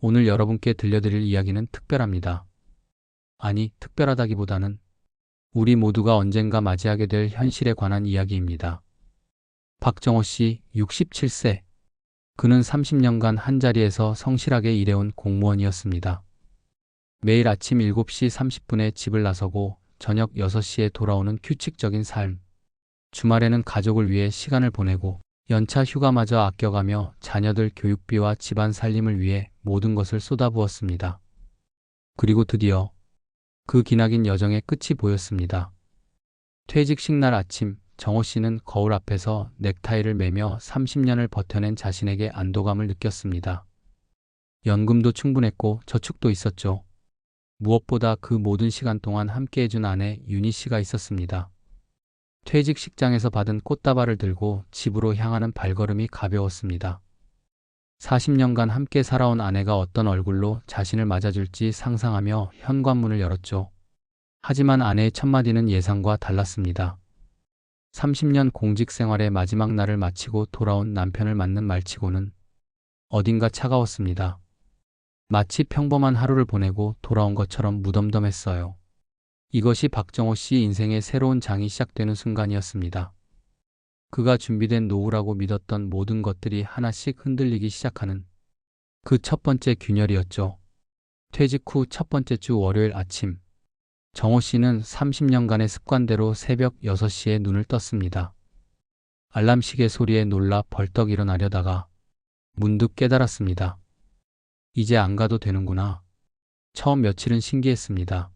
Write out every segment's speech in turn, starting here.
오늘 여러분께 들려드릴 이야기는 특별합니다. 아니, 특별하다기보다는 우리 모두가 언젠가 맞이하게 될 현실에 관한 이야기입니다. 박정호 씨, 67세. 그는 30년간 한자리에서 성실하게 일해온 공무원이었습니다. 매일 아침 7시 30분에 집을 나서고 저녁 6시에 돌아오는 규칙적인 삶. 주말에는 가족을 위해 시간을 보내고 연차 휴가마저 아껴가며 자녀들 교육비와 집안 살림을 위해 모든 것을 쏟아부었습니다. 그리고 드디어 그 기나긴 여정의 끝이 보였습니다. 퇴직식 날 아침, 정호 씨는 거울 앞에서 넥타이를 매며 30년을 버텨낸 자신에게 안도감을 느꼈습니다. 연금도 충분했고 저축도 있었죠. 무엇보다 그 모든 시간 동안 함께해준 아내 윤희 씨가 있었습니다. 퇴직식장에서 받은 꽃다발을 들고 집으로 향하는 발걸음이 가벼웠습니다. 40년간 함께 살아온 아내가 어떤 얼굴로 자신을 맞아줄지 상상하며 현관문을 열었죠. 하지만 아내의 첫마디는 예상과 달랐습니다. 30년 공직 생활의 마지막 날을 마치고 돌아온 남편을 맞는 말치고는 어딘가 차가웠습니다. 마치 평범한 하루를 보내고 돌아온 것처럼 무덤덤했어요. 이것이 박정호 씨 인생의 새로운 장이 시작되는 순간이었습니다. 그가 준비된 노후라고 믿었던 모든 것들이 하나씩 흔들리기 시작하는 그 첫 번째 균열이었죠. 퇴직 후 첫 번째 주 월요일 아침, 정호 씨는 30년간의 습관대로 새벽 6시에 눈을 떴습니다. 알람 시계 소리에 놀라 벌떡 일어나려다가 문득 깨달았습니다. 이제 안 가도 되는구나. 처음 며칠은 신기했습니다.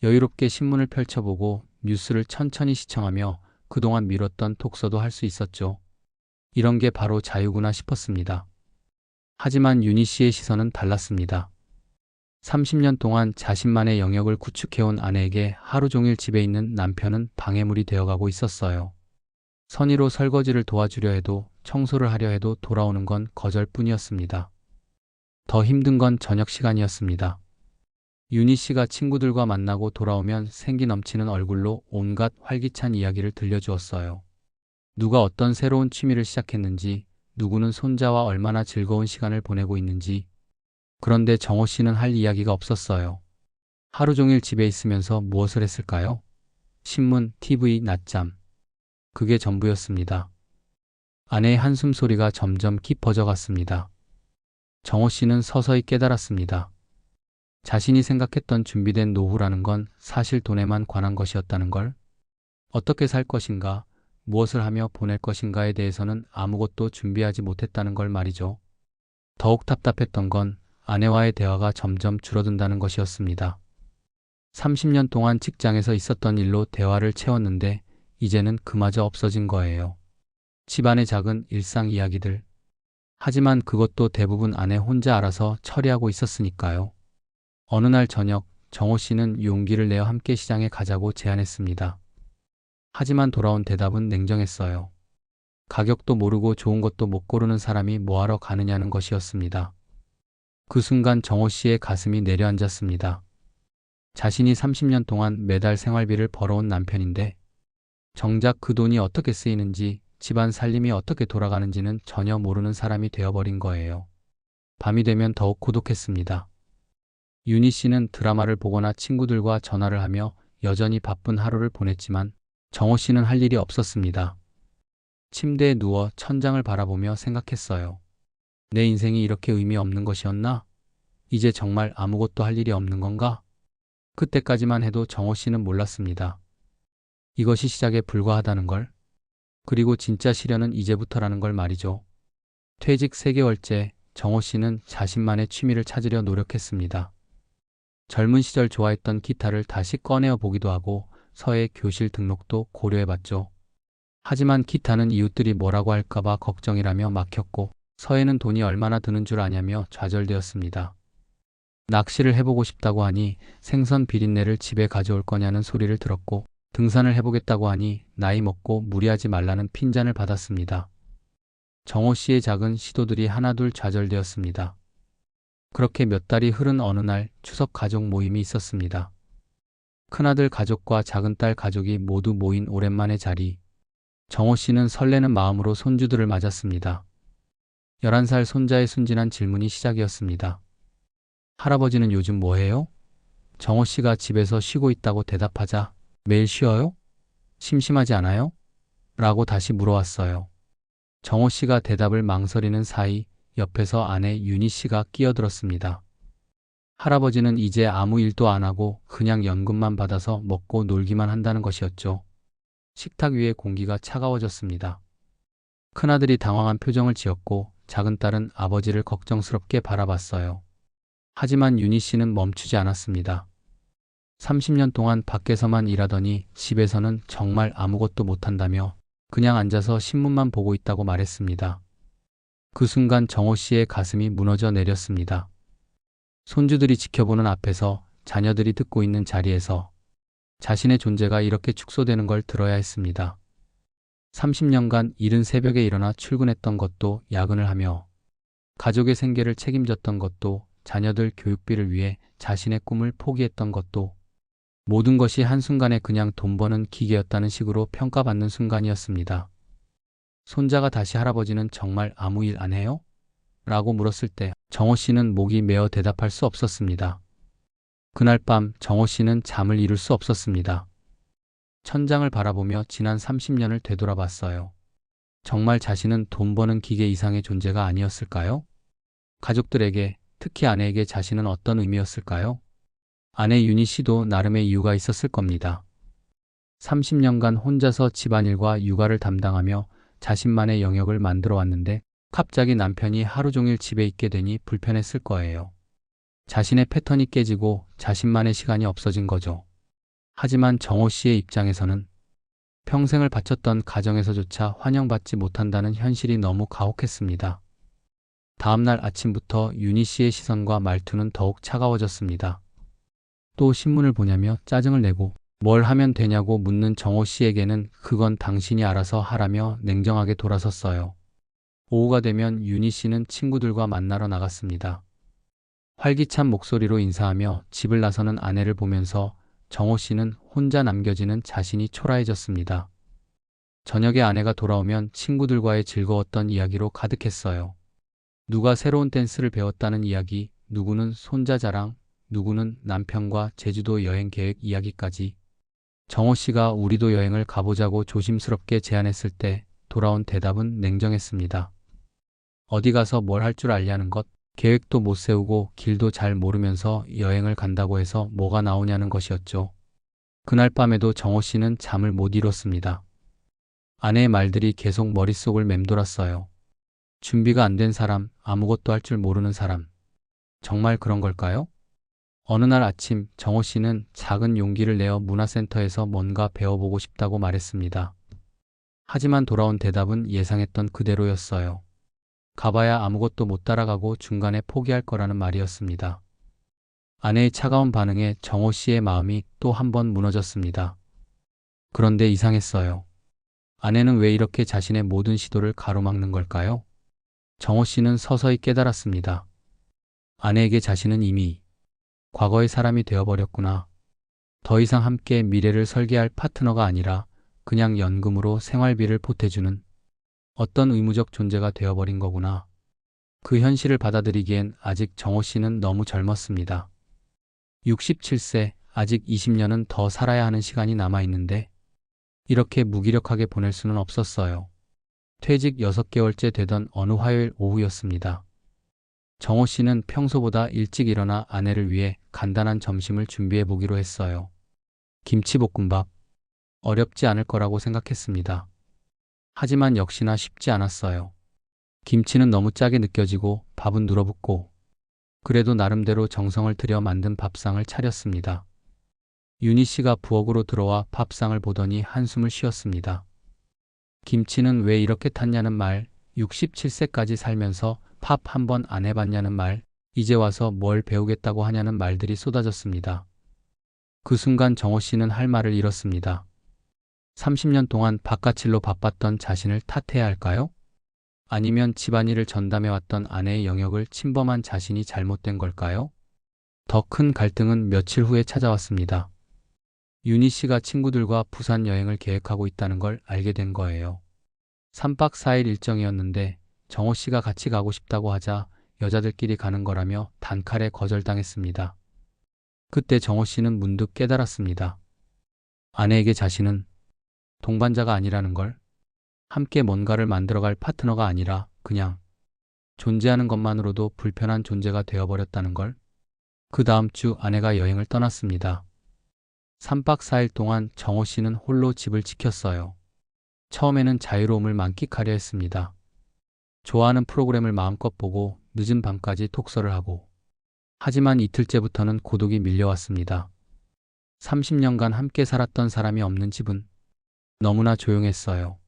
여유롭게 신문을 펼쳐보고 뉴스를 천천히 시청하며 그동안 미뤘던 독서도 할 수 있었죠. 이런 게 바로 자유구나 싶었습니다. 하지만 윤희 씨의 시선은 달랐습니다. 30년 동안 자신만의 영역을 구축해온 아내에게 하루 종일 집에 있는 남편은 방해물이 되어가고 있었어요. 선의로 설거지를 도와주려 해도 청소를 하려 해도 돌아오는 건 거절뿐이었습니다. 더 힘든 건 저녁 시간이었습니다. 윤희 씨가 친구들과 만나고 돌아오면 생기 넘치는 얼굴로 온갖 활기찬 이야기를 들려주었어요. 누가 어떤 새로운 취미를 시작했는지, 누구는 손자와 얼마나 즐거운 시간을 보내고 있는지. 그런데 정호 씨는 할 이야기가 없었어요. 하루 종일 집에 있으면서 무엇을 했을까요? 신문, TV, 낮잠. 그게 전부였습니다. 아내의 한숨 소리가 점점 깊어져 갔습니다. 정호 씨는 서서히 깨달았습니다. 자신이 생각했던 준비된 노후라는 건 사실 돈에만 관한 것이었다는 걸. 어떻게 살 것인가, 무엇을 하며 보낼 것인가에 대해서는 아무것도 준비하지 못했다는 걸 말이죠. 더욱 답답했던 건 아내와의 대화가 점점 줄어든다는 것이었습니다. 30년 동안 직장에서 있었던 일로 대화를 채웠는데 이제는 그마저 없어진 거예요. 집안의 작은 일상 이야기들. 하지만 그것도 대부분 아내 혼자 알아서 처리하고 있었으니까요. 어느 날 저녁, 정호 씨는 용기를 내어 함께 시장에 가자고 제안했습니다. 하지만 돌아온 대답은 냉정했어요. 가격도 모르고 좋은 것도 못 고르는 사람이 뭐하러 가느냐는 것이었습니다. 그 순간 정호 씨의 가슴이 내려앉았습니다. 자신이 30년 동안 매달 생활비를 벌어온 남편인데 정작 그 돈이 어떻게 쓰이는지, 집안 살림이 어떻게 돌아가는지는 전혀 모르는 사람이 되어버린 거예요. 밤이 되면 더욱 고독했습니다. 윤희 씨는 드라마를 보거나 친구들과 전화를 하며 여전히 바쁜 하루를 보냈지만 정호 씨는 할 일이 없었습니다. 침대에 누워 천장을 바라보며 생각했어요. 내 인생이 이렇게 의미 없는 것이었나? 이제 정말 아무것도 할 일이 없는 건가? 그때까지만 해도 정호 씨는 몰랐습니다. 이것이 시작에 불과하다는 걸. 그리고 진짜 시련은 이제부터라는 걸 말이죠. 퇴직 3개월째 정호 씨는 자신만의 취미를 찾으려 노력했습니다. 젊은 시절 좋아했던 기타를 다시 꺼내어 보기도 하고 서예 교실 등록도 고려해봤죠. 하지만 기타는 이웃들이 뭐라고 할까봐 걱정이라며 막혔고 서예는 돈이 얼마나 드는 줄 아냐며 좌절되었습니다. 낚시를 해보고 싶다고 하니 생선 비린내를 집에 가져올 거냐는 소리를 들었고 등산을 해보겠다고 하니 나이 먹고 무리하지 말라는 핀잔을 받았습니다. 정호 씨의 작은 시도들이 하나둘 좌절되었습니다. 그렇게 몇 달이 흐른 어느 날 추석 가족 모임이 있었습니다. 큰아들 가족과 작은딸 가족이 모두 모인 오랜만의 자리. 정호 씨는 설레는 마음으로 손주들을 맞았습니다. 11살 손자의 순진한 질문이 시작이었습니다. 할아버지는 요즘 뭐 해요? 정호 씨가 집에서 쉬고 있다고 대답하자 매일 쉬어요? 심심하지 않아요? 라고 다시 물어왔어요. 정호 씨가 대답을 망설이는 사이 옆에서 아내 윤희 씨가 끼어들었습니다. 할아버지는 이제 아무 일도 안 하고 그냥 연금만 받아서 먹고 놀기만 한다는 것이었죠. 식탁 위의 공기가 차가워졌습니다. 큰아들이 당황한 표정을 지었고 작은 딸은 아버지를 걱정스럽게 바라봤어요. 하지만 윤희 씨는 멈추지 않았습니다. 30년 동안 밖에서만 일하더니 집에서는 정말 아무것도 못한다며 그냥 앉아서 신문만 보고 있다고 말했습니다. 그 순간 정호 씨의 가슴이 무너져 내렸습니다. 손주들이 지켜보는 앞에서 자녀들이 듣고 있는 자리에서 자신의 존재가 이렇게 축소되는 걸 들어야 했습니다. 30년간 이른 새벽에 일어나 출근했던 것도 야근을 하며 가족의 생계를 책임졌던 것도 자녀들 교육비를 위해 자신의 꿈을 포기했던 것도 모든 것이 한순간에 그냥 돈 버는 기계였다는 식으로 평가받는 순간이었습니다. 손자가 다시 할아버지는 정말 아무 일 안 해요? 라고 물었을 때 정호 씨는 목이 메어 대답할 수 없었습니다. 그날 밤 정호 씨는 잠을 이룰 수 없었습니다. 천장을 바라보며 지난 30년을 되돌아봤어요. 정말 자신은 돈 버는 기계 이상의 존재가 아니었을까요? 가족들에게, 특히 아내에게 자신은 어떤 의미였을까요? 아내 윤희 씨도 나름의 이유가 있었을 겁니다. 30년간 혼자서 집안일과 육아를 담당하며 자신만의 영역을 만들어 왔는데 갑자기 남편이 하루 종일 집에 있게 되니 불편했을 거예요. 자신의 패턴이 깨지고 자신만의 시간이 없어진 거죠. 하지만 정호 씨의 입장에서는 평생을 바쳤던 가정에서조차 환영받지 못한다는 현실이 너무 가혹했습니다. 다음날 아침부터 윤희 씨의 시선과 말투는 더욱 차가워졌습니다. 또 신문을 보냐며 짜증을 내고 뭘 하면 되냐고 묻는 정호 씨에게는 그건 당신이 알아서 하라며 냉정하게 돌아섰어요. 오후가 되면 윤희 씨는 친구들과 만나러 나갔습니다. 활기찬 목소리로 인사하며 집을 나서는 아내를 보면서 정호 씨는 혼자 남겨지는 자신이 초라해졌습니다. 저녁에 아내가 돌아오면 친구들과의 즐거웠던 이야기로 가득했어요. 누가 새로운 댄스를 배웠다는 이야기, 누구는 손자 자랑, 누구는 남편과 제주도 여행 계획 이야기까지. 정호 씨가 우리도 여행을 가보자고 조심스럽게 제안했을 때 돌아온 대답은 냉정했습니다. 어디 가서 뭘 할 줄 알냐는 것, 계획도 못 세우고 길도 잘 모르면서 여행을 간다고 해서 뭐가 나오냐는 것이었죠. 그날 밤에도 정호 씨는 잠을 못 이뤘습니다. 아내의 말들이 계속 머릿속을 맴돌았어요. 준비가 안 된 사람, 아무것도 할 줄 모르는 사람. 정말 그런 걸까요? 어느 날 아침 정호 씨는 작은 용기를 내어 문화센터에서 뭔가 배워보고 싶다고 말했습니다. 하지만 돌아온 대답은 예상했던 그대로였어요. 가봐야 아무것도 못 따라가고 중간에 포기할 거라는 말이었습니다. 아내의 차가운 반응에 정호 씨의 마음이 또 한 번 무너졌습니다. 그런데 이상했어요. 아내는 왜 이렇게 자신의 모든 시도를 가로막는 걸까요? 정호 씨는 서서히 깨달았습니다. 아내에게 자신은 이미 과거의 사람이 되어버렸구나. 더 이상 함께 미래를 설계할 파트너가 아니라 그냥 연금으로 생활비를 보태주는 어떤 의무적 존재가 되어버린 거구나. 그 현실을 받아들이기엔 아직 정호 씨는 너무 젊었습니다. 67세, 아직 20년은 더 살아야 하는 시간이 남아있는데 이렇게 무기력하게 보낼 수는 없었어요. 퇴직 6개월째 되던 어느 화요일 오후였습니다. 정호 씨는 평소보다 일찍 일어나 아내를 위해 간단한 점심을 준비해 보기로 했어요. 김치볶음밥. 어렵지 않을 거라고 생각했습니다. 하지만 역시나 쉽지 않았어요. 김치는 너무 짜게 느껴지고 밥은 눌어붙고 그래도 나름대로 정성을 들여 만든 밥상을 차렸습니다. 윤희 씨가 부엌으로 들어와 밥상을 보더니 한숨을 쉬었습니다. 김치는 왜 이렇게 탔냐는 말, 67세까지 살면서 밥 한 번 안 해봤냐는 말, 이제 와서 뭘 배우겠다고 하냐는 말들이 쏟아졌습니다. 그 순간 정호 씨는 할 말을 잃었습니다. 30년 동안 바깥일로 바빴던 자신을 탓해야 할까요? 아니면 집안일을 전담해왔던 아내의 영역을 침범한 자신이 잘못된 걸까요? 더 큰 갈등은 며칠 후에 찾아왔습니다. 윤희 씨가 친구들과 부산 여행을 계획하고 있다는 걸 알게 된 거예요. 3박 4일 일정이었는데 정호 씨가 같이 가고 싶다고 하자 여자들끼리 가는 거라며 단칼에 거절당했습니다. 그때 정호 씨는 문득 깨달았습니다. 아내에게 자신은 동반자가 아니라는 걸, 함께 뭔가를 만들어갈 파트너가 아니라 그냥 존재하는 것만으로도 불편한 존재가 되어버렸다는 걸. 그 다음 주 아내가 여행을 떠났습니다. 3박 4일 동안 정호 씨는 홀로 집을 지켰어요. 처음에는 자유로움을 만끽하려 했습니다. 좋아하는 프로그램을 마음껏 보고 늦은 밤까지 독서를 하고. 하지만 이틀째부터는 고독이 밀려왔습니다. 30년간 함께 살았던 사람이 없는 집은 너무나 조용했어요.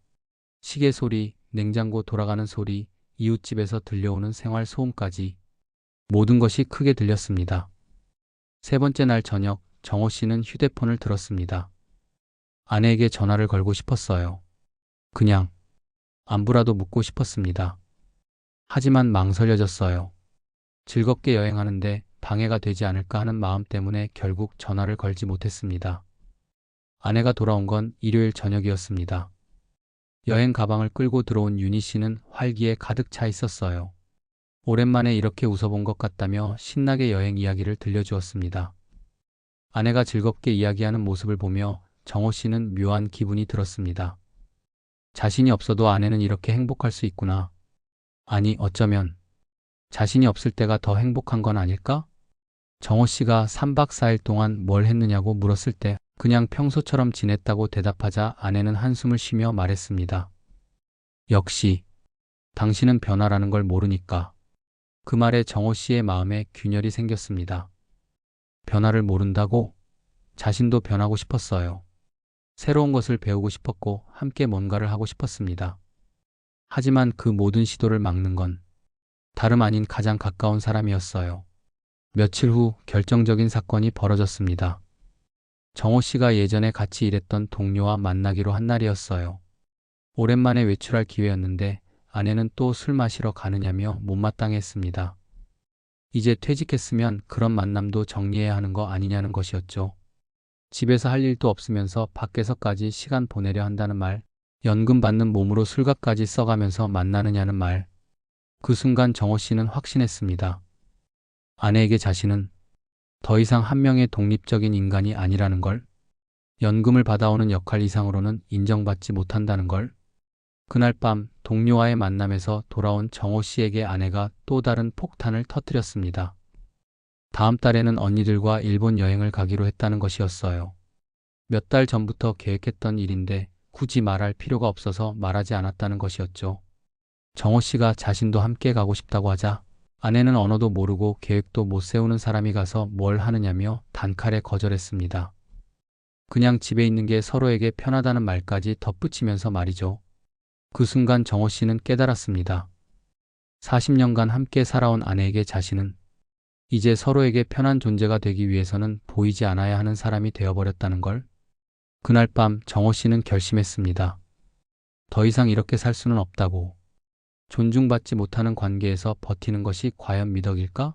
시계 소리, 냉장고 돌아가는 소리, 이웃집에서 들려오는 생활 소음까지 모든 것이 크게 들렸습니다. 세 번째 날 저녁, 정호 씨는 휴대폰을 들었습니다. 아내에게 전화를 걸고 싶었어요. 그냥 안부라도 묻고 싶었습니다. 하지만 망설여졌어요. 즐겁게 여행하는데 방해가 되지 않을까 하는 마음 때문에 결국 전화를 걸지 못했습니다. 아내가 돌아온 건 일요일 저녁이었습니다. 여행 가방을 끌고 들어온 윤희 씨는 활기에 가득 차 있었어요. 오랜만에 이렇게 웃어본 것 같다며 신나게 여행 이야기를 들려주었습니다. 아내가 즐겁게 이야기하는 모습을 보며 정호 씨는 묘한 기분이 들었습니다. 자신이 없어도 아내는 이렇게 행복할 수 있구나. 아니, 어쩌면 자신이 없을 때가 더 행복한 건 아닐까? 정호 씨가 3박 4일 동안 뭘 했느냐고 물었을 때 그냥 평소처럼 지냈다고 대답하자 아내는 한숨을 쉬며 말했습니다. 역시 당신은 변화라는 걸 모르니까. 그 말에 정호 씨의 마음에 균열이 생겼습니다. 변화를 모른다고? 자신도 변하고 싶었어요. 새로운 것을 배우고 싶었고 함께 뭔가를 하고 싶었습니다. 하지만 그 모든 시도를 막는 건 다름 아닌 가장 가까운 사람이었어요. 며칠 후 결정적인 사건이 벌어졌습니다. 정호 씨가 예전에 같이 일했던 동료와 만나기로 한 날이었어요. 오랜만에 외출할 기회였는데 아내는 또 술 마시러 가느냐며 못마땅했습니다. 이제 퇴직했으면 그런 만남도 정리해야 하는 거 아니냐는 것이었죠. 집에서 할 일도 없으면서 밖에서까지 시간 보내려 한다는 말, 연금 받는 몸으로 술값까지 써가면서 만나느냐는 말. 그 순간 정호 씨는 확신했습니다. 아내에게 자신은 더 이상 한 명의 독립적인 인간이 아니라는 걸, 연금을 받아오는 역할 이상으로는 인정받지 못한다는 걸. 그날 밤 동료와의 만남에서 돌아온 정호 씨에게 아내가 또 다른 폭탄을 터뜨렸습니다. 다음 달에는 언니들과 일본 여행을 가기로 했다는 것이었어요. 몇 달 전부터 계획했던 일인데 굳이 말할 필요가 없어서 말하지 않았다는 것이었죠. 정호 씨가 자신도 함께 가고 싶다고 하자 아내는 언어도 모르고 계획도 못 세우는 사람이 가서 뭘 하느냐며 단칼에 거절했습니다. 그냥 집에 있는 게 서로에게 편하다는 말까지 덧붙이면서 말이죠. 그 순간 정호 씨는 깨달았습니다. 40년간 함께 살아온 아내에게 자신은 이제 서로에게 편한 존재가 되기 위해서는 보이지 않아야 하는 사람이 되어버렸다는 걸. 그날 밤 정호 씨는 결심했습니다. 더 이상 이렇게 살 수는 없다고. 존중받지 못하는 관계에서 버티는 것이 과연 미덕일까?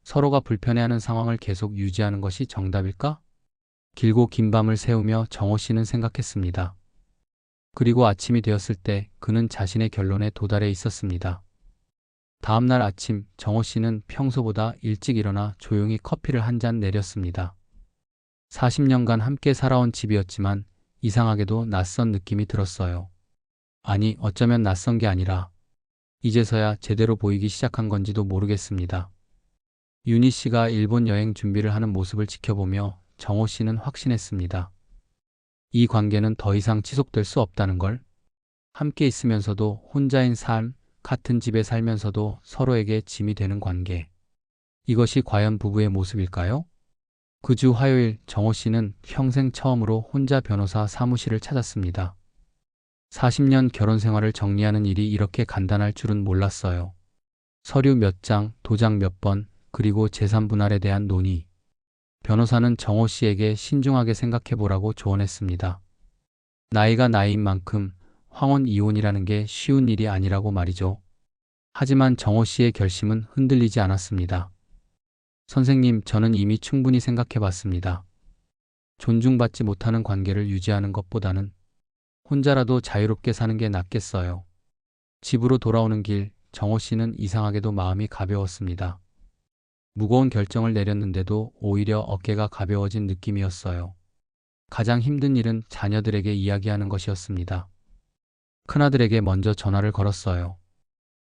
서로가 불편해하는 상황을 계속 유지하는 것이 정답일까? 길고 긴 밤을 새우며 정호 씨는 생각했습니다. 그리고 아침이 되었을 때 그는 자신의 결론에 도달해 있었습니다. 다음 날 아침 정호 씨는 평소보다 일찍 일어나 조용히 커피를 한 잔 내렸습니다. 40년간 함께 살아온 집이었지만 이상하게도 낯선 느낌이 들었어요. 아니, 어쩌면 낯선 게 아니라 이제서야 제대로 보이기 시작한 건지도 모르겠습니다. 윤희 씨가 일본 여행 준비를 하는 모습을 지켜보며 정호 씨는 확신했습니다. 이 관계는 더 이상 지속될 수 없다는 걸. 함께 있으면서도 혼자인 삶, 같은 집에 살면서도 서로에게 짐이 되는 관계. 이것이 과연 부부의 모습일까요? 그 주 화요일 정호 씨는 평생 처음으로 혼자 변호사 사무실을 찾았습니다. 40년 결혼 생활을 정리하는 일이 이렇게 간단할 줄은 몰랐어요. 서류 몇 장, 도장 몇 번, 그리고 재산 분할에 대한 논의. 변호사는 정호 씨에게 신중하게 생각해보라고 조언했습니다. 나이가 나이인 만큼 황혼 이혼이라는 게 쉬운 일이 아니라고 말이죠. 하지만 정호 씨의 결심은 흔들리지 않았습니다. 선생님, 저는 이미 충분히 생각해봤습니다. 존중받지 못하는 관계를 유지하는 것보다는 혼자라도 자유롭게 사는 게 낫겠어요. 집으로 돌아오는 길 정호 씨는 이상하게도 마음이 가벼웠습니다. 무거운 결정을 내렸는데도 오히려 어깨가 가벼워진 느낌이었어요. 가장 힘든 일은 자녀들에게 이야기하는 것이었습니다. 큰아들에게 먼저 전화를 걸었어요.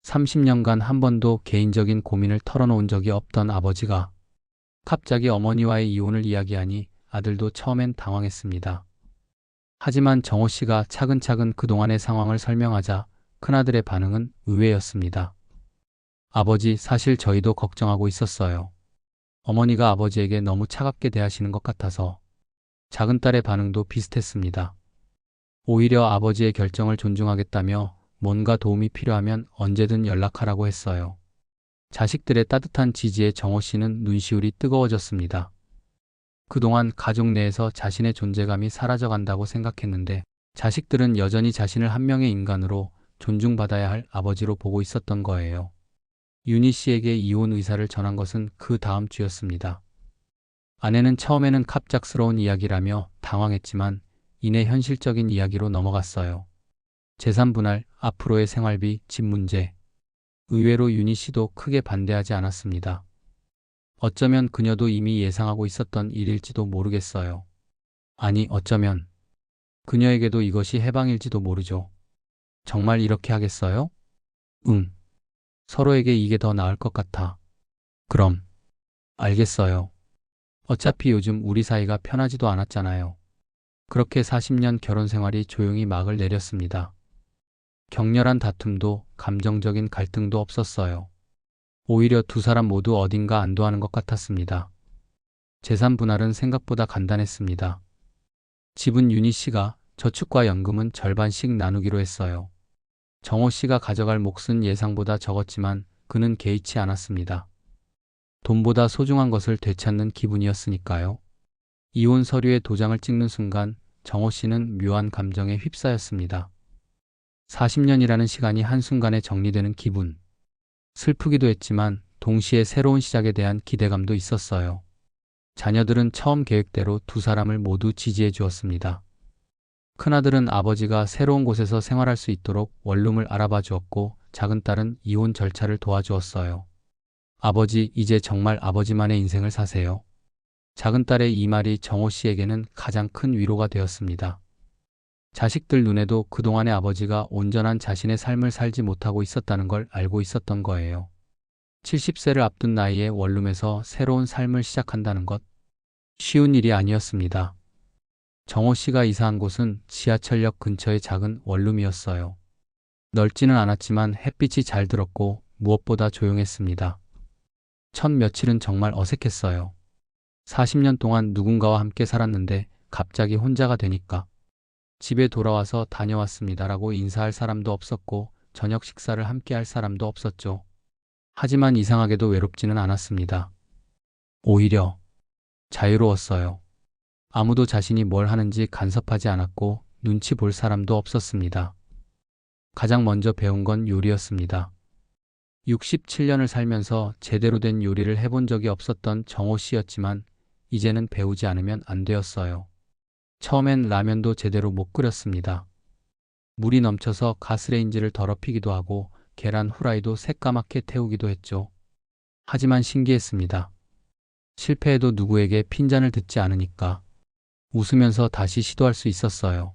30년간 한 번도 개인적인 고민을 털어놓은 적이 없던 아버지가 갑자기 어머니와의 이혼을 이야기하니 아들도 처음엔 당황했습니다. 하지만 정호 씨가 차근차근 그동안의 상황을 설명하자 큰아들의 반응은 의외였습니다. 아버지, 사실 저희도 걱정하고 있었어요. 어머니가 아버지에게 너무 차갑게 대하시는 것 같아서. 작은 딸의 반응도 비슷했습니다. 오히려 아버지의 결정을 존중하겠다며 뭔가 도움이 필요하면 언제든 연락하라고 했어요. 자식들의 따뜻한 지지에 정호 씨는 눈시울이 뜨거워졌습니다. 그동안 가족 내에서 자신의 존재감이 사라져간다고 생각했는데 자식들은 여전히 자신을 한 명의 인간으로 존중받아야 할 아버지로 보고 있었던 거예요. 윤희 씨에게 이혼 의사를 전한 것은 그 다음 주였습니다. 아내는 처음에는 갑작스러운 이야기라며 당황했지만 이내 현실적인 이야기로 넘어갔어요. 재산 분할, 앞으로의 생활비, 집 문제. 의외로 윤희 씨도 크게 반대하지 않았습니다. 어쩌면 그녀도 이미 예상하고 있었던 일일지도 모르겠어요. 아니, 어쩌면 그녀에게도 이것이 해방일지도 모르죠. 정말 이렇게 하겠어요? 응. 서로에게 이게 더 나을 것 같아. 그럼. 알겠어요. 어차피 요즘 우리 사이가 편하지도 않았잖아요. 그렇게 40년 결혼 생활이 조용히 막을 내렸습니다. 격렬한 다툼도 감정적인 갈등도 없었어요. 오히려 두 사람 모두 어딘가 안도하는 것 같았습니다. 재산 분할은 생각보다 간단했습니다. 집은 윤희 씨가, 저축과 연금은 절반씩 나누기로 했어요. 정호 씨가 가져갈 몫은 예상보다 적었지만 그는 개의치 않았습니다. 돈보다 소중한 것을 되찾는 기분이었으니까요. 이혼 서류에 도장을 찍는 순간 정호 씨는 묘한 감정에 휩싸였습니다. 40년이라는 시간이 한순간에 정리되는 기분. 슬프기도 했지만 동시에 새로운 시작에 대한 기대감도 있었어요. 자녀들은 처음 계획대로 두 사람을 모두 지지해 주었습니다. 큰아들은 아버지가 새로운 곳에서 생활할 수 있도록 원룸을 알아봐 주었고 작은딸은 이혼 절차를 도와주었어요. 아버지, 이제 정말 아버지만의 인생을 사세요. 작은딸의 이 말이 정호 씨에게는 가장 큰 위로가 되었습니다. 자식들 눈에도 그동안의 아버지가 온전한 자신의 삶을 살지 못하고 있었다는 걸 알고 있었던 거예요. 70세를 앞둔 나이에 원룸에서 새로운 삶을 시작한다는 것, 쉬운 일이 아니었습니다. 정호 씨가 이사한 곳은 지하철역 근처의 작은 원룸이었어요. 넓지는 않았지만 햇빛이 잘 들었고 무엇보다 조용했습니다. 첫 며칠은 정말 어색했어요. 40년 동안 누군가와 함께 살았는데 갑자기 혼자가 되니까. 집에 돌아와서 다녀왔습니다라고 인사할 사람도 없었고 저녁 식사를 함께 할 사람도 없었죠. 하지만 이상하게도 외롭지는 않았습니다. 오히려 자유로웠어요. 아무도 자신이 뭘 하는지 간섭하지 않았고 눈치 볼 사람도 없었습니다. 가장 먼저 배운 건 요리였습니다. 67년을 살면서 제대로 된 요리를 해본 적이 없었던 정호 씨였지만 이제는 배우지 않으면 안 되었어요. 처음엔 라면도 제대로 못 끓였습니다. 물이 넘쳐서 가스레인지를 더럽히기도 하고 계란 후라이도 새까맣게 태우기도 했죠. 하지만 신기했습니다. 실패해도 누구에게 핀잔을 듣지 않으니까 웃으면서 다시 시도할 수 있었어요.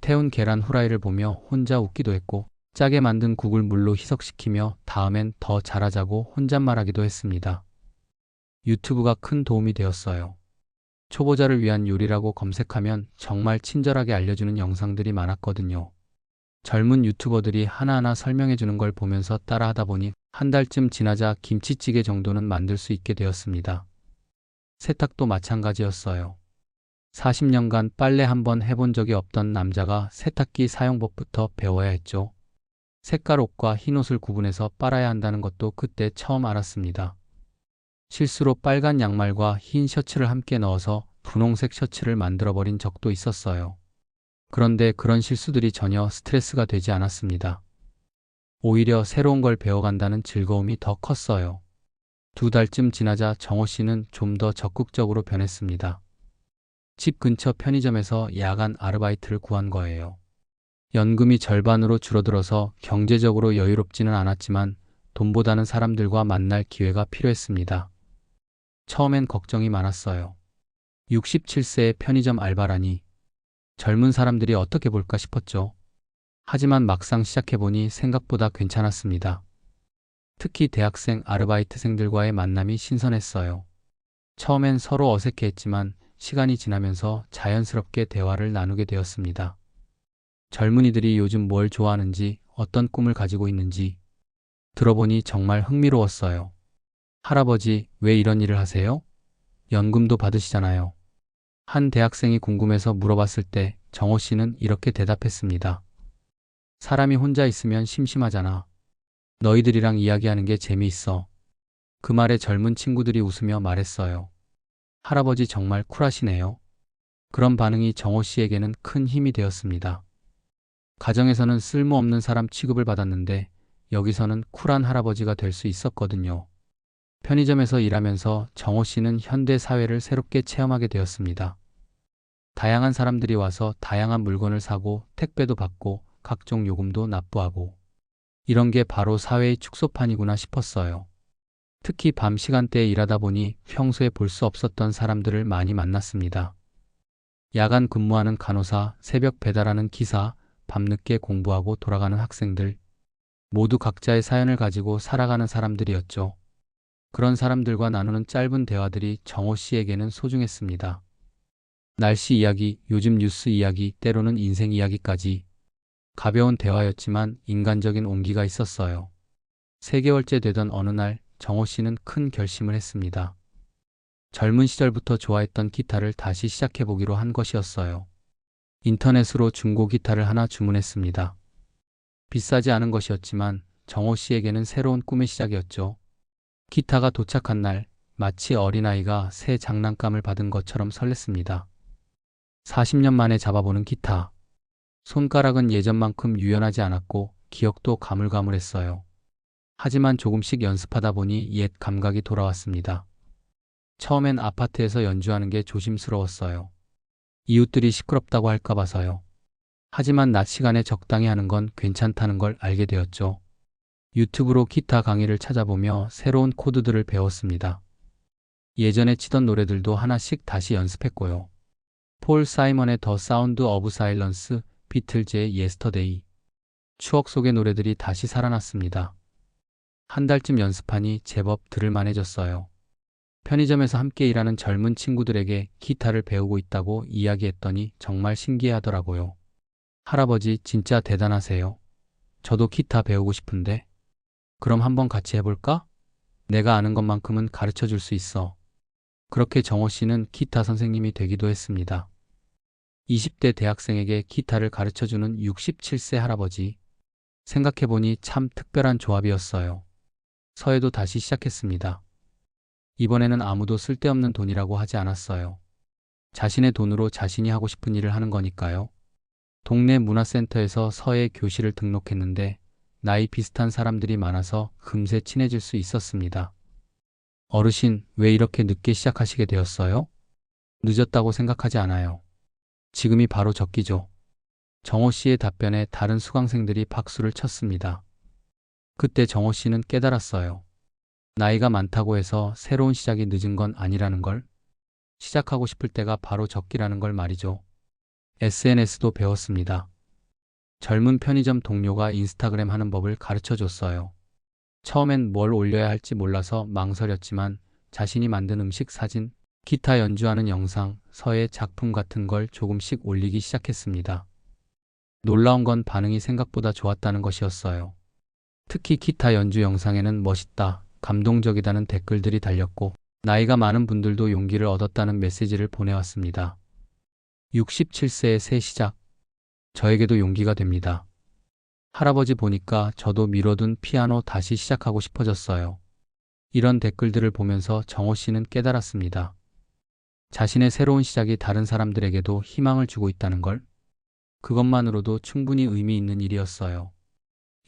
태운 계란 후라이를 보며 혼자 웃기도 했고 짜게 만든 국을 물로 희석시키며 다음엔 더 잘하자고 혼잣말하기도 했습니다. 유튜브가 큰 도움이 되었어요. 초보자를 위한 요리라고 검색하면 정말 친절하게 알려주는 영상들이 많았거든요. 젊은 유튜버들이 하나하나 설명해주는 걸 보면서 따라하다 보니 한 달쯤 지나자 김치찌개 정도는 만들 수 있게 되었습니다. 세탁도 마찬가지였어요. 40년간 빨래 한 번 해본 적이 없던 남자가 세탁기 사용법부터 배워야 했죠. 색깔 옷과 흰 옷을 구분해서 빨아야 한다는 것도 그때 처음 알았습니다. 실수로 빨간 양말과 흰 셔츠를 함께 넣어서 분홍색 셔츠를 만들어버린 적도 있었어요. 그런데 그런 실수들이 전혀 스트레스가 되지 않았습니다. 오히려 새로운 걸 배워간다는 즐거움이 더 컸어요. 2달쯤 지나자 정호 씨는 좀 더 적극적으로 변했습니다. 집 근처 편의점에서 야간 아르바이트를 구한 거예요. 연금이 절반으로 줄어들어서 경제적으로 여유롭지는 않았지만 돈보다는 사람들과 만날 기회가 필요했습니다. 처음엔 걱정이 많았어요. 67세의 편의점 알바라니 젊은 사람들이 어떻게 볼까 싶었죠. 하지만 막상 시작해보니 생각보다 괜찮았습니다. 특히 대학생 아르바이트생들과의 만남이 신선했어요. 처음엔 서로 어색해했지만 시간이 지나면서 자연스럽게 대화를 나누게 되었습니다. 젊은이들이 요즘 뭘 좋아하는지, 어떤 꿈을 가지고 있는지 들어보니 정말 흥미로웠어요. 할아버지, 왜 이런 일을 하세요? 연금도 받으시잖아요. 한 대학생이 궁금해서 물어봤을 때 정호 씨는 이렇게 대답했습니다. 사람이 혼자 있으면 심심하잖아. 너희들이랑 이야기하는 게 재미있어. 그 말에 젊은 친구들이 웃으며 말했어요. 할아버지 정말 쿨하시네요. 그런 반응이 정호 씨에게는 큰 힘이 되었습니다. 가정에서는 쓸모없는 사람 취급을 받았는데 여기서는 쿨한 할아버지가 될 수 있었거든요. 편의점에서 일하면서 정호 씨는 현대 사회를 새롭게 체험하게 되었습니다. 다양한 사람들이 와서 다양한 물건을 사고 택배도 받고 각종 요금도 납부하고 이런 게 바로 사회의 축소판이구나 싶었어요. 특히 밤 시간대에 일하다 보니 평소에 볼 수 없었던 사람들을 많이 만났습니다. 야간 근무하는 간호사, 새벽 배달하는 기사, 밤늦게 공부하고 돌아가는 학생들, 모두 각자의 사연을 가지고 살아가는 사람들이었죠. 그런 사람들과 나누는 짧은 대화들이 정호 씨에게는 소중했습니다. 날씨 이야기, 요즘 뉴스 이야기, 때로는 인생 이야기까지 가벼운 대화였지만 인간적인 온기가 있었어요. 3개월째 되던 어느 날 정호 씨는 큰 결심을 했습니다. 젊은 시절부터 좋아했던 기타를 다시 시작해보기로 한 것이었어요. 인터넷으로 중고 기타를 하나 주문했습니다. 비싸지 않은 것이었지만 정호 씨에게는 새로운 꿈의 시작이었죠. 기타가 도착한 날 마치 어린아이가 새 장난감을 받은 것처럼 설렜습니다. 40년 만에 잡아보는 기타. 손가락은 예전만큼 유연하지 않았고 기억도 가물가물했어요. 하지만 조금씩 연습하다 보니 옛 감각이 돌아왔습니다. 처음엔 아파트에서 연주하는 게 조심스러웠어요. 이웃들이 시끄럽다고 할까 봐서요. 하지만 낮 시간에 적당히 하는 건 괜찮다는 걸 알게 되었죠. 유튜브로 기타 강의를 찾아보며 새로운 코드들을 배웠습니다. 예전에 치던 노래들도 하나씩 다시 연습했고요. 폴 사이먼의 더 사운드 오브 사일런스, 비틀즈의 예스터데이. 추억 속의 노래들이 다시 살아났습니다. 한 달쯤 연습하니 제법 들을만해졌어요. 편의점에서 함께 일하는 젊은 친구들에게 기타를 배우고 있다고 이야기했더니 정말 신기해하더라고요. 할아버지 진짜 대단하세요. 저도 기타 배우고 싶은데. 그럼 한번 같이 해볼까? 내가 아는 것만큼은 가르쳐 줄 수 있어. 그렇게 정호 씨는 기타 선생님이 되기도 했습니다. 20대 대학생에게 기타를 가르쳐주는 67세 할아버지. 생각해보니 참 특별한 조합이었어요. 서예도 다시 시작했습니다. 이번에는 아무도 쓸데없는 돈이라고 하지 않았어요. 자신의 돈으로 자신이 하고 싶은 일을 하는 거니까요. 동네 문화센터에서 서예 교실을 등록했는데 나이 비슷한 사람들이 많아서 금세 친해질 수 있었습니다. 어르신, 왜 이렇게 늦게 시작하시게 되었어요? 늦었다고 생각하지 않아요. 지금이 바로 적기죠. 정호 씨의 답변에 다른 수강생들이 박수를 쳤습니다. 그때 정호 씨는 깨달았어요. 나이가 많다고 해서 새로운 시작이 늦은 건 아니라는 걸, 시작하고 싶을 때가 바로 적기라는 걸 말이죠. SNS도 배웠습니다. 젊은 편의점 동료가 인스타그램 하는 법을 가르쳐 줬어요. 처음엔 뭘 올려야 할지 몰라서 망설였지만 자신이 만든 음식 사진, 기타 연주하는 영상, 서예 작품 같은 걸 조금씩 올리기 시작했습니다. 놀라운 건 반응이 생각보다 좋았다는 것이었어요. 특히 기타 연주 영상에는 멋있다, 감동적이다는 댓글들이 달렸고 나이가 많은 분들도 용기를 얻었다는 메시지를 보내왔습니다. 67세의 새 시작. 저에게도 용기가 됩니다. 할아버지 보니까 저도 미뤄둔 피아노 다시 시작하고 싶어졌어요. 이런 댓글들을 보면서 정호 씨는 깨달았습니다. 자신의 새로운 시작이 다른 사람들에게도 희망을 주고 있다는 걸, 그것만으로도 충분히 의미 있는 일이었어요.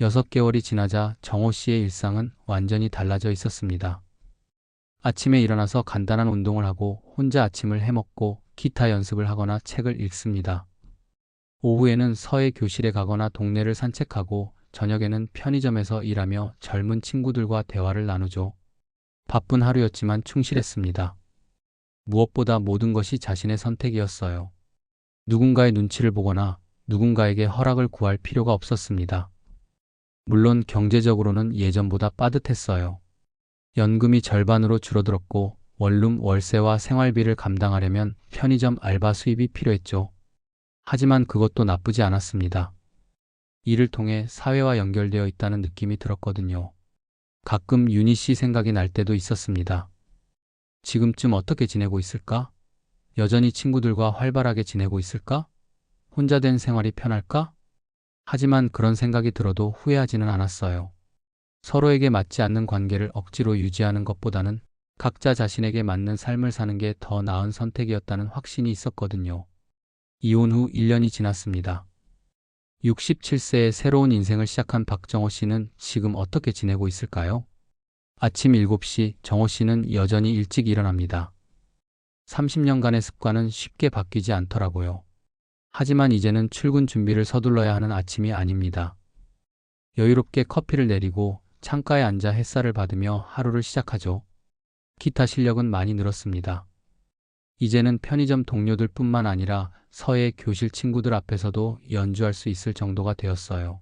6개월이 지나자 정호 씨의 일상은 완전히 달라져 있었습니다. 아침에 일어나서 간단한 운동을 하고 혼자 아침을 해먹고 기타 연습을 하거나 책을 읽습니다. 오후에는 서해 교실에 가거나 동네를 산책하고 저녁에는 편의점에서 일하며 젊은 친구들과 대화를 나누죠. 바쁜 하루였지만 충실했습니다. 무엇보다 모든 것이 자신의 선택이었어요. 누군가의 눈치를 보거나 누군가에게 허락을 구할 필요가 없었습니다. 물론 경제적으로는 예전보다 빠듯했어요. 연금이 절반으로 줄어들었고 원룸 월세와 생활비를 감당하려면 편의점 알바 수입이 필요했죠. 하지만 그것도 나쁘지 않았습니다. 이를 통해 사회와 연결되어 있다는 느낌이 들었거든요. 가끔 윤희 씨 생각이 날 때도 있었습니다. 지금쯤 어떻게 지내고 있을까? 여전히 친구들과 활발하게 지내고 있을까? 혼자 된 생활이 편할까? 하지만 그런 생각이 들어도 후회하지는 않았어요. 서로에게 맞지 않는 관계를 억지로 유지하는 것보다는 각자 자신에게 맞는 삶을 사는 게 더 나은 선택이었다는 확신이 있었거든요. 이혼 후 1년이 지났습니다. 67세의 새로운 인생을 시작한 박정호 씨는 지금 어떻게 지내고 있을까요? 아침 7시 정호 씨는 여전히 일찍 일어납니다. 30년간의 습관은 쉽게 바뀌지 않더라고요. 하지만 이제는 출근 준비를 서둘러야 하는 아침이 아닙니다. 여유롭게 커피를 내리고 창가에 앉아 햇살을 받으며 하루를 시작하죠. 기타 실력은 많이 늘었습니다. 이제는 편의점 동료들 뿐만 아니라 서해 교실 친구들 앞에서도 연주할 수 있을 정도가 되었어요.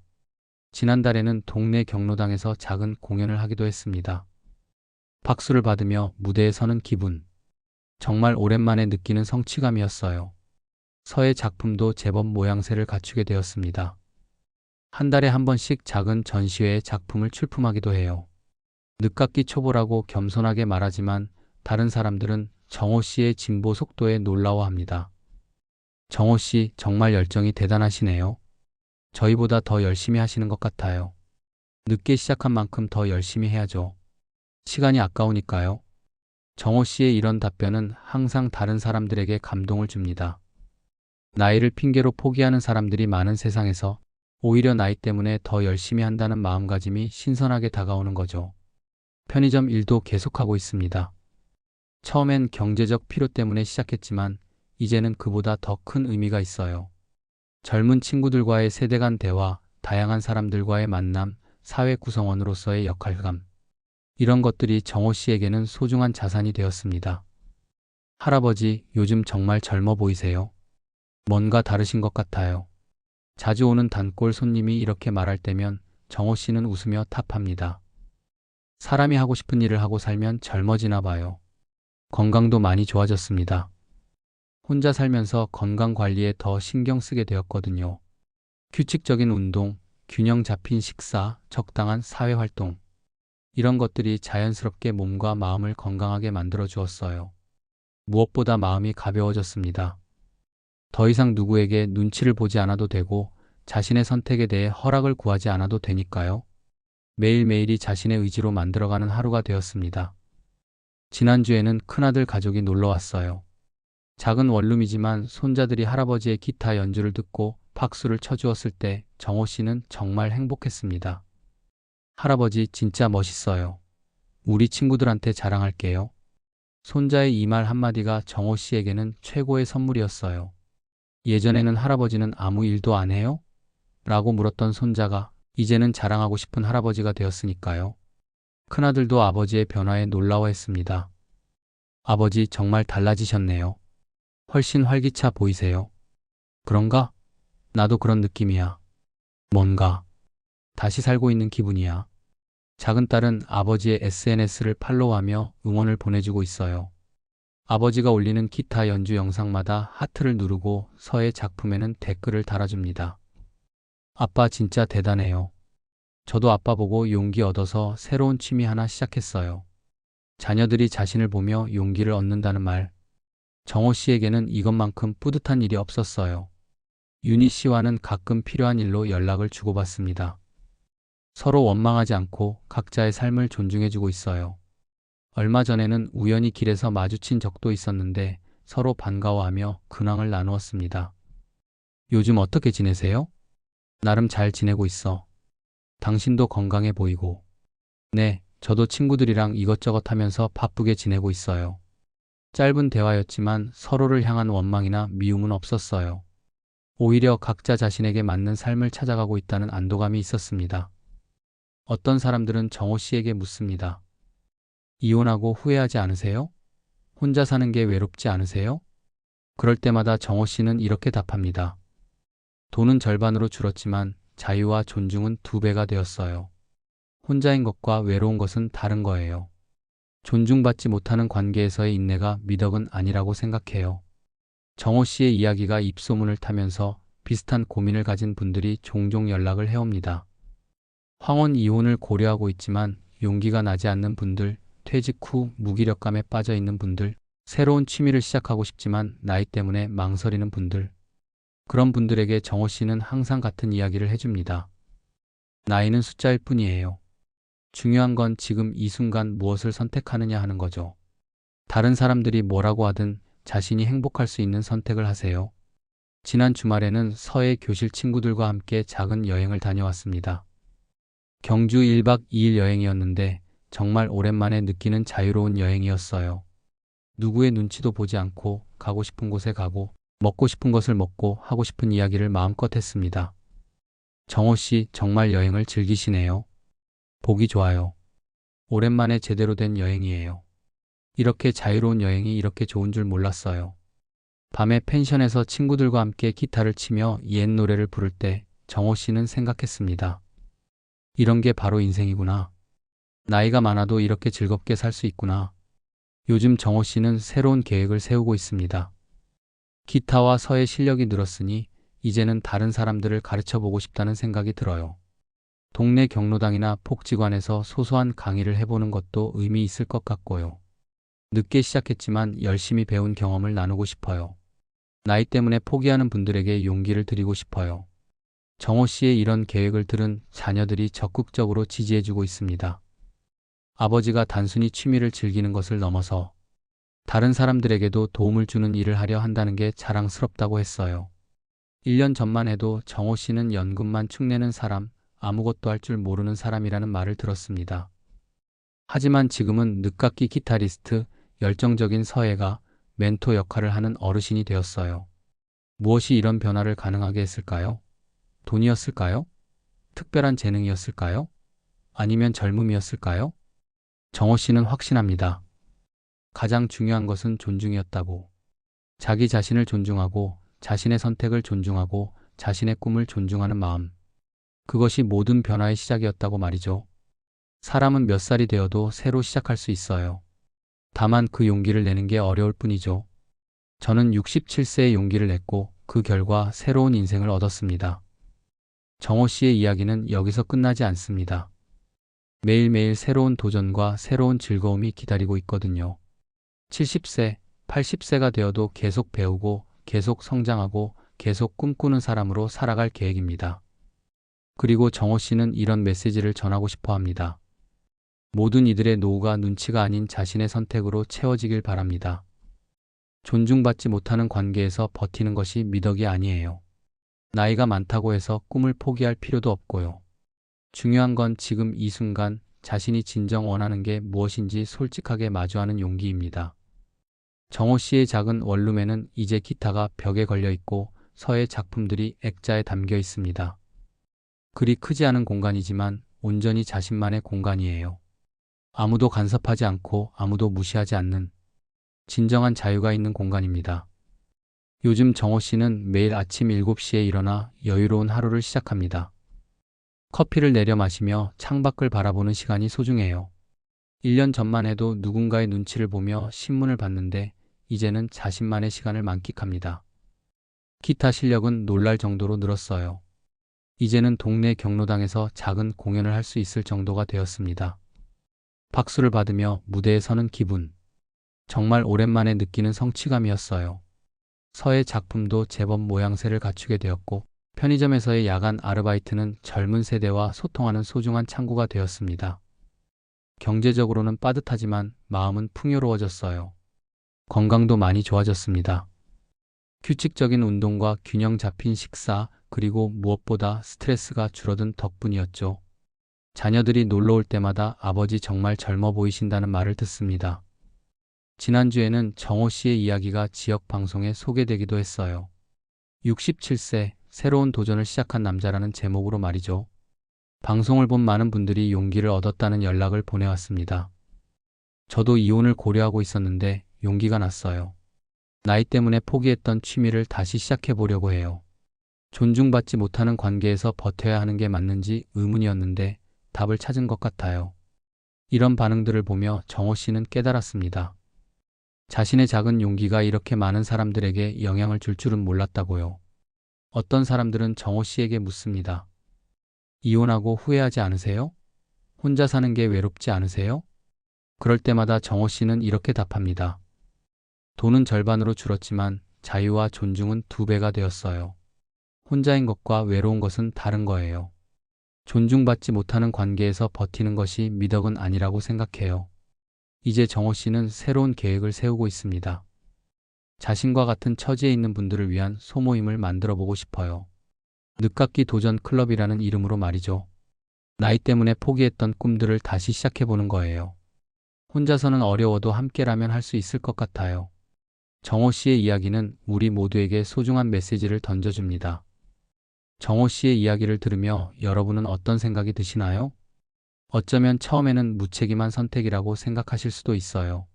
지난달에는 동네 경로당에서 작은 공연을 하기도 했습니다. 박수를 받으며 무대에 서는 기분. 정말 오랜만에 느끼는 성취감이었어요. 서해 작품도 제법 모양새를 갖추게 되었습니다. 한 달에 한 번씩 작은 전시회에 작품을 출품하기도 해요. 늦깎이 초보라고 겸손하게 말하지만 다른 사람들은 정호 씨의 진보 속도에 놀라워합니다. 정호 씨 정말 열정이 대단하시네요. 저희보다 더 열심히 하시는 것 같아요. 늦게 시작한 만큼 더 열심히 해야죠. 시간이 아까우니까요. 정호 씨의 이런 답변은 항상 다른 사람들에게 감동을 줍니다. 나이를 핑계로 포기하는 사람들이 많은 세상에서 오히려 나이 때문에 더 열심히 한다는 마음가짐이 신선하게 다가오는 거죠. 편의점 일도 계속하고 있습니다. 처음엔 경제적 필요 때문에 시작했지만 이제는 그보다 더 큰 의미가 있어요. 젊은 친구들과의 세대 간 대화, 다양한 사람들과의 만남, 사회 구성원으로서의 역할감. 이런 것들이 정호 씨에게는 소중한 자산이 되었습니다. 할아버지, 요즘 정말 젊어 보이세요. 뭔가 다르신 것 같아요. 자주 오는 단골 손님이 이렇게 말할 때면 정호 씨는 웃으며 답합니다. 사람이 하고 싶은 일을 하고 살면 젊어지나 봐요. 건강도 많이 좋아졌습니다. 혼자 살면서 건강 관리에 더 신경 쓰게 되었거든요. 규칙적인 운동, 균형 잡힌 식사, 적당한 사회 활동. 이런 것들이 자연스럽게 몸과 마음을 건강하게 만들어 주었어요. 무엇보다 마음이 가벼워졌습니다. 더 이상 누구에게 눈치를 보지 않아도 되고 자신의 선택에 대해 허락을 구하지 않아도 되니까요. 매일매일이 자신의 의지로 만들어가는 하루가 되었습니다. 지난주에는 큰아들 가족이 놀러 왔어요. 작은 원룸이지만 손자들이 할아버지의 기타 연주를 듣고 박수를 쳐주었을 때 정호 씨는 정말 행복했습니다. 할아버지 진짜 멋있어요. 우리 친구들한테 자랑할게요. 손자의 이 말 한마디가 정호 씨에게는 최고의 선물이었어요. 예전에는 할아버지는 아무 일도 안 해요? 라고 물었던 손자가 이제는 자랑하고 싶은 할아버지가 되었으니까요. 큰아들도 아버지의 변화에 놀라워했습니다. 아버지 정말 달라지셨네요. 훨씬 활기차 보이세요. 그런가? 나도 그런 느낌이야. 뭔가 다시 살고 있는 기분이야. 작은 딸은 아버지의 SNS를 팔로우하며 응원을 보내주고 있어요. 아버지가 올리는 기타 연주 영상마다 하트를 누르고 서해 작품에는 댓글을 달아줍니다. 아빠 진짜 대단해요. 저도 아빠 보고 용기 얻어서 새로운 취미 하나 시작했어요. 자녀들이 자신을 보며 용기를 얻는다는 말. 정호 씨에게는 이것만큼 뿌듯한 일이 없었어요. 윤희 씨와는 가끔 필요한 일로 연락을 주고받습니다. 서로 원망하지 않고 각자의 삶을 존중해주고 있어요. 얼마 전에는 우연히 길에서 마주친 적도 있었는데 서로 반가워하며 근황을 나누었습니다. 요즘 어떻게 지내세요? 나름 잘 지내고 있어. 당신도 건강해 보이고. 네, 저도 친구들이랑 이것저것 하면서 바쁘게 지내고 있어요. 짧은 대화였지만 서로를 향한 원망이나 미움은 없었어요. 오히려 각자 자신에게 맞는 삶을 찾아가고 있다는 안도감이 있었습니다. 어떤 사람들은 정호 씨에게 묻습니다. 이혼하고 후회하지 않으세요? 혼자 사는 게 외롭지 않으세요? 그럴 때마다 정호 씨는 이렇게 답합니다. 돈은 절반으로 줄었지만 자유와 존중은 2배가 되었어요. 혼자인 것과 외로운 것은 다른 거예요. 존중받지 못하는 관계에서의 인내가 미덕은 아니라고 생각해요. 정호 씨의 이야기가 입소문을 타면서 비슷한 고민을 가진 분들이 종종 연락을 해옵니다. 황혼 이혼을 고려하고 있지만 용기가 나지 않는 분들, 퇴직 후 무기력감에 빠져 있는 분들, 새로운 취미를 시작하고 싶지만 나이 때문에 망설이는 분들. 그런 분들에게 정호 씨는 항상 같은 이야기를 해줍니다. 나이는 숫자일 뿐이에요. 중요한 건 지금 이 순간 무엇을 선택하느냐 하는 거죠. 다른 사람들이 뭐라고 하든 자신이 행복할 수 있는 선택을 하세요. 지난 주말에는 서해 교실 친구들과 함께 작은 여행을 다녀왔습니다. 경주 1박 2일 여행이었는데 정말 오랜만에 느끼는 자유로운 여행이었어요. 누구의 눈치도 보지 않고 가고 싶은 곳에 가고 먹고 싶은 것을 먹고 하고 싶은 이야기를 마음껏 했습니다. 정호 씨 정말 여행을 즐기시네요. 보기 좋아요. 오랜만에 제대로 된 여행이에요. 이렇게 자유로운 여행이 이렇게 좋은 줄 몰랐어요. 밤에 펜션에서 친구들과 함께 기타를 치며 옛 노래를 부를 때 정호 씨는 생각했습니다. 이런 게 바로 인생이구나. 나이가 많아도 이렇게 즐겁게 살 수 있구나. 요즘 정호 씨는 새로운 계획을 세우고 있습니다. 기타와 서의 실력이 늘었으니 이제는 다른 사람들을 가르쳐 보고 싶다는 생각이 들어요. 동네 경로당이나 복지관에서 소소한 강의를 해보는 것도 의미 있을 것 같고요. 늦게 시작했지만 열심히 배운 경험을 나누고 싶어요. 나이 때문에 포기하는 분들에게 용기를 드리고 싶어요. 정호 씨의 이런 계획을 들은 자녀들이 적극적으로 지지해주고 있습니다. 아버지가 단순히 취미를 즐기는 것을 넘어서 다른 사람들에게도 도움을 주는 일을 하려 한다는 게 자랑스럽다고 했어요. 1년 전만 해도 정호 씨는 연금만 축내는 사람, 아무것도 할 줄 모르는 사람이라는 말을 들었습니다. 하지만 지금은 늦깎이 기타리스트, 열정적인 서예가 멘토 역할을 하는 어르신이 되었어요. 무엇이 이런 변화를 가능하게 했을까요? 돈이었을까요? 특별한 재능이었을까요? 아니면 젊음이었을까요? 정호 씨는 확신합니다. 가장 중요한 것은 존중이었다고. 자기 자신을 존중하고 자신의 선택을 존중하고 자신의 꿈을 존중하는 마음. 그것이 모든 변화의 시작이었다고 말이죠. 사람은 몇 살이 되어도 새로 시작할 수 있어요. 다만 그 용기를 내는 게 어려울 뿐이죠. 저는 67세의 용기를 냈고 그 결과 새로운 인생을 얻었습니다. 정호 씨의 이야기는 여기서 끝나지 않습니다. 매일매일 새로운 도전과 새로운 즐거움이 기다리고 있거든요. 70세, 80세가 되어도 계속 배우고 계속 성장하고 계속 꿈꾸는 사람으로 살아갈 계획입니다. 그리고 정호 씨는 이런 메시지를 전하고 싶어 합니다. 모든 이들의 노후가 눈치가 아닌 자신의 선택으로 채워지길 바랍니다. 존중받지 못하는 관계에서 버티는 것이 미덕이 아니에요. 나이가 많다고 해서 꿈을 포기할 필요도 없고요. 중요한 건 지금 이 순간 자신이 진정 원하는 게 무엇인지 솔직하게 마주하는 용기입니다. 정호 씨의 작은 원룸에는 이제 기타가 벽에 걸려 있고 서의 작품들이 액자에 담겨 있습니다. 그리 크지 않은 공간이지만 온전히 자신만의 공간이에요. 아무도 간섭하지 않고 아무도 무시하지 않는 진정한 자유가 있는 공간입니다. 요즘 정호 씨는 매일 아침 7시에 일어나 여유로운 하루를 시작합니다. 커피를 내려 마시며 창밖을 바라보는 시간이 소중해요. 1년 전만 해도 누군가의 눈치를 보며 신문을 봤는데 이제는 자신만의 시간을 만끽합니다. 기타 실력은 놀랄 정도로 늘었어요. 이제는 동네 경로당에서 작은 공연을 할 수 있을 정도가 되었습니다. 박수를 받으며 무대에 서는 기분. 정말 오랜만에 느끼는 성취감이었어요. 서의 작품도 제법 모양새를 갖추게 되었고 편의점에서의 야간 아르바이트는 젊은 세대와 소통하는 소중한 창구가 되었습니다. 경제적으로는 빠듯하지만 마음은 풍요로워졌어요. 건강도 많이 좋아졌습니다. 규칙적인 운동과 균형 잡힌 식사, 그리고 무엇보다 스트레스가 줄어든 덕분이었죠. 자녀들이 놀러 올 때마다 아버지 정말 젊어 보이신다는 말을 듣습니다. 지난주에는 정호 씨의 이야기가 지역 방송에 소개되기도 했어요. 67세 새로운 도전을 시작한 남자라는 제목으로 말이죠. 방송을 본 많은 분들이 용기를 얻었다는 연락을 보내왔습니다. 저도 이혼을 고려하고 있었는데 용기가 났어요. 나이 때문에 포기했던 취미를 다시 시작해 보려고 해요. 존중받지 못하는 관계에서 버텨야 하는 게 맞는지 의문이었는데 답을 찾은 것 같아요. 이런 반응들을 보며 정호 씨는 깨달았습니다. 자신의 작은 용기가 이렇게 많은 사람들에게 영향을 줄 줄은 몰랐다고요. 어떤 사람들은 정호 씨에게 묻습니다. 이혼하고 후회하지 않으세요? 혼자 사는 게 외롭지 않으세요? 그럴 때마다 정호 씨는 이렇게 답합니다. 돈은 절반으로 줄었지만 자유와 존중은 2배가 되었어요. 혼자인 것과 외로운 것은 다른 거예요. 존중받지 못하는 관계에서 버티는 것이 미덕은 아니라고 생각해요. 이제 정호 씨는 새로운 계획을 세우고 있습니다. 자신과 같은 처지에 있는 분들을 위한 소모임을 만들어 보고 싶어요. 늦깎이 도전 클럽이라는 이름으로 말이죠. 나이 때문에 포기했던 꿈들을 다시 시작해보는 거예요. 혼자서는 어려워도 함께라면 할 수 있을 것 같아요. 정호 씨의 이야기는 우리 모두에게 소중한 메시지를 던져줍니다. 정호 씨의 이야기를 들으며 여러분은 어떤 생각이 드시나요? 어쩌면 처음에는 무책임한 선택이라고 생각하실 수도 있어요.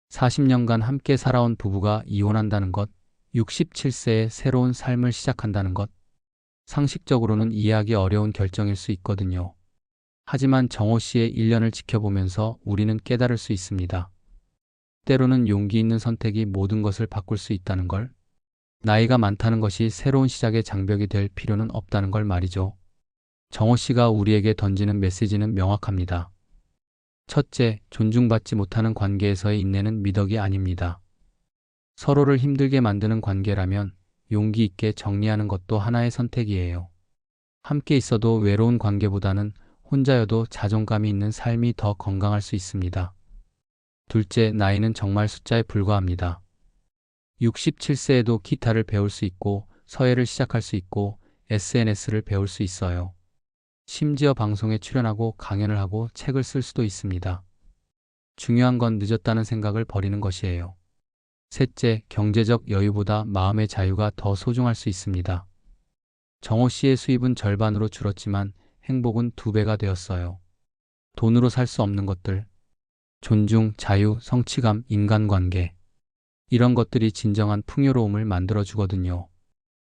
40년간 함께 살아온 부부가 이혼한다는 것, 67세에 새로운 삶을 시작한다는 것, 상식적으로는 이해하기 어려운 결정일 수 있거든요. 하지만 정호 씨의 일년을 지켜보면서 우리는 깨달을 수 있습니다. 때로는 용기 있는 선택이 모든 것을 바꿀 수 있다는 걸, 나이가 많다는 것이 새로운 시작의 장벽이 될 필요는 없다는 걸 말이죠. 정호 씨가 우리에게 던지는 메시지는 명확합니다. 첫째, 존중받지 못하는 관계에서의 인내는 미덕이 아닙니다. 서로를 힘들게 만드는 관계라면 용기 있게 정리하는 것도 하나의 선택이에요. 함께 있어도 외로운 관계보다는 혼자여도 자존감이 있는 삶이 더 건강할 수 있습니다. 둘째, 나이는 정말 숫자에 불과합니다. 67세에도 기타를 배울 수 있고 서예를 시작할 수 있고 SNS를 배울 수 있어요. 심지어 방송에 출연하고 강연을 하고 책을 쓸 수도 있습니다. 중요한 건 늦었다는 생각을 버리는 것이에요. 셋째, 경제적 여유보다 마음의 자유가 더 소중할 수 있습니다. 정호 씨의 수입은 절반으로 줄었지만 행복은 2배가 되었어요. 돈으로 살 수 없는 것들, 존중, 자유, 성취감, 인간관계. 이런 것들이 진정한 풍요로움을 만들어주거든요.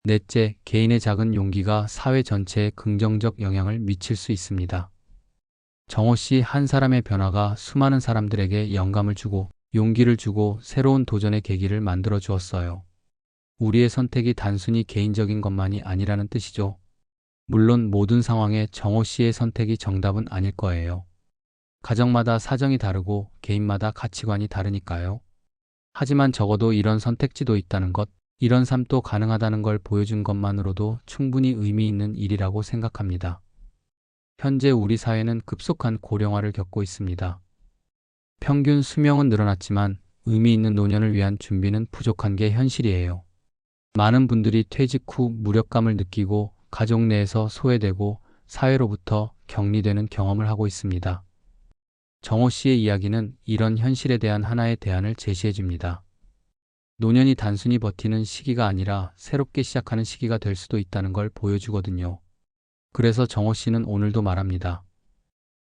넷째, 개인의 작은 용기가 사회 전체에 긍정적 영향을 미칠 수 있습니다. 정호 씨 한 사람의 변화가 수많은 사람들에게 영감을 주고 용기를 주고 새로운 도전의 계기를 만들어 주었어요. 우리의 선택이 단순히 개인적인 것만이 아니라는 뜻이죠. 물론 모든 상황에 정호 씨의 선택이 정답은 아닐 거예요. 가정마다 사정이 다르고 개인마다 가치관이 다르니까요. 하지만 적어도 이런 선택지도 있다는 것, 이런 삶도 가능하다는 걸 보여준 것만으로도 충분히 의미 있는 일이라고 생각합니다. 현재 우리 사회는 급속한 고령화를 겪고 있습니다. 평균 수명은 늘어났지만 의미 있는 노년을 위한 준비는 부족한 게 현실이에요. 많은 분들이 퇴직 후 무력감을 느끼고 가족 내에서 소외되고 사회로부터 격리되는 경험을 하고 있습니다. 정호 씨의 이야기는 이런 현실에 대한 하나의 대안을 제시해 줍니다. 노년이 단순히 버티는 시기가 아니라 새롭게 시작하는 시기가 될 수도 있다는 걸 보여주거든요. 그래서 정호 씨는 오늘도 말합니다.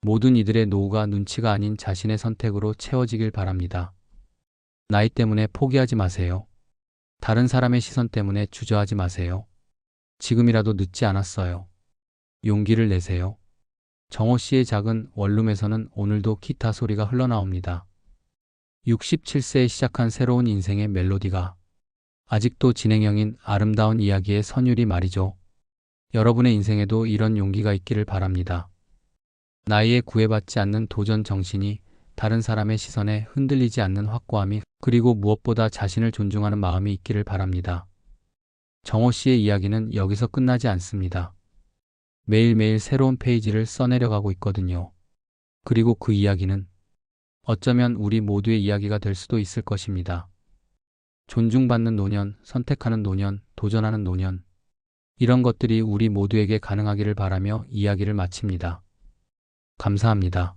모든 이들의 노후가 눈치가 아닌 자신의 선택으로 채워지길 바랍니다. 나이 때문에 포기하지 마세요. 다른 사람의 시선 때문에 주저하지 마세요. 지금이라도 늦지 않았어요. 용기를 내세요. 정호 씨의 작은 원룸에서는 오늘도 기타 소리가 흘러나옵니다. 67세에 시작한 새로운 인생의 멜로디가 아직도 진행형인 아름다운 이야기의 선율이 말이죠. 여러분의 인생에도 이런 용기가 있기를 바랍니다. 나이에 구애받지 않는 도전 정신이 다른 사람의 시선에 흔들리지 않는 확고함이 그리고 무엇보다 자신을 존중하는 마음이 있기를 바랍니다. 정호 씨의 이야기는 여기서 끝나지 않습니다. 매일매일 새로운 페이지를 써내려가고 있거든요. 그리고 그 이야기는 어쩌면 우리 모두의 이야기가 될 수도 있을 것입니다. 존중받는 노년, 선택하는 노년, 도전하는 노년. 이런 것들이 우리 모두에게 가능하기를 바라며 이야기를 마칩니다. 감사합니다.